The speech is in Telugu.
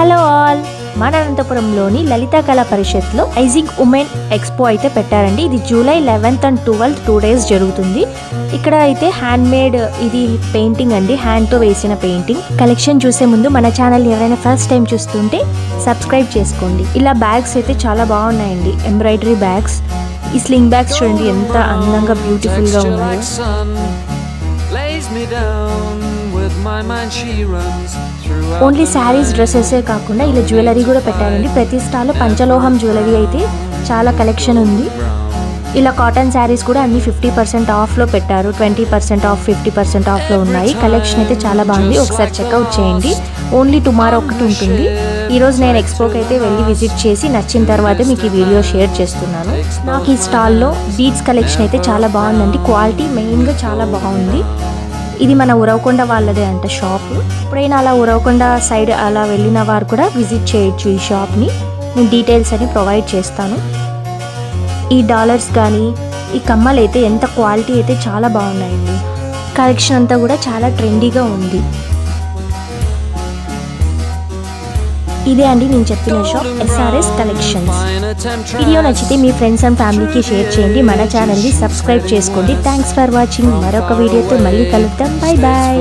హలో ఆల్, మన అనంతపురంలోని లలిత కళా పరిషత్లో ఐజింగ్ ఉమెన్ ఎక్స్పో అయితే పెట్టారండి. ఇది July 11th and 12th 2 days జరుగుతుంది. ఇక్కడ అయితే హ్యాండ్ మేడ్ ఇది పెయింటింగ్ అండి, హ్యాండ్తో వేసిన పెయింటింగ్. కలెక్షన్ చూసే ముందు మన ఛానల్ ఎవరైనా ఫస్ట్ టైం చూస్తుంటే సబ్స్క్రైబ్ చేసుకోండి. ఇలా బ్యాగ్స్ అయితే చాలా బాగున్నాయండి, ఎంబ్రాయిడరీ బ్యాగ్స్. ఈ స్లింగ్ బ్యాగ్స్ చూడండి ఎంత అందంగా బ్యూటిఫుల్గా ఉన్నాయో. ఓన్లీ శారీస్ డ్రెస్సెసే కాకుండా ఇలా జ్యువెలరీ కూడా పెట్టారండి. ప్రతి స్టాల్లో పంచలోహం జ్యువెలరీ అయితే చాలా కలెక్షన్ ఉంది. ఇలా కాటన్ శారీస్ కూడా అన్ని 50% ఆఫ్లో పెట్టారు. 20% ఆఫ్, 50% ఆఫ్లో ఉన్నాయి. కలెక్షన్ అయితే చాలా బాగుంది, ఒకసారి చెక్అవుట్ చేయండి. ఓన్లీ టుమారో ఒకటి ఉంటుంది. ఈరోజు నేను ఎక్స్పోకి అయితే వెళ్ళి విజిట్ చేసి నచ్చిన తర్వాత మీకు ఈ వీడియో షేర్ చేస్తున్నాను. నాకు ఈ స్టాల్లో బీడ్స్ కలెక్షన్ అయితే చాలా బాగుందండి. క్వాలిటీ మెయిన్గా చాలా బాగుంది. ఇది మన ఉరవకొండ వాళ్ళదే అంట షాప్. ఎప్పుడైనా అలా ఉరవకొండ సైడ్ అలా వెళ్ళిన వారు కూడా విజిట్ చేయొచ్చు ఈ షాప్ని. నేను డీటెయిల్స్ అని ప్రొవైడ్ చేస్తాను. ఈ డాలర్స్ కానీ ఈ కమ్మలు అయితే ఎంత క్వాలిటీ అయితే చాలా బాగున్నాయండి. కలెక్షన్ అంతా కూడా చాలా ట్రెండీగా ఉంది. ఇదే అండి నేను చెప్పిన షాప్, ఎస్ఆర్ఎస్ కలెక్షన్స్. వీడియో నచ్చితే మీ ఫ్రెండ్స్ అండ్ ఫ్యామిలీకి షేర్ చేయండి. మన ఛానల్ని సబ్స్క్రైబ్ చేసుకోండి. Thanks for watching. మరొక వీడియోతో మళ్ళీ కలుద్దాం. Bye bye.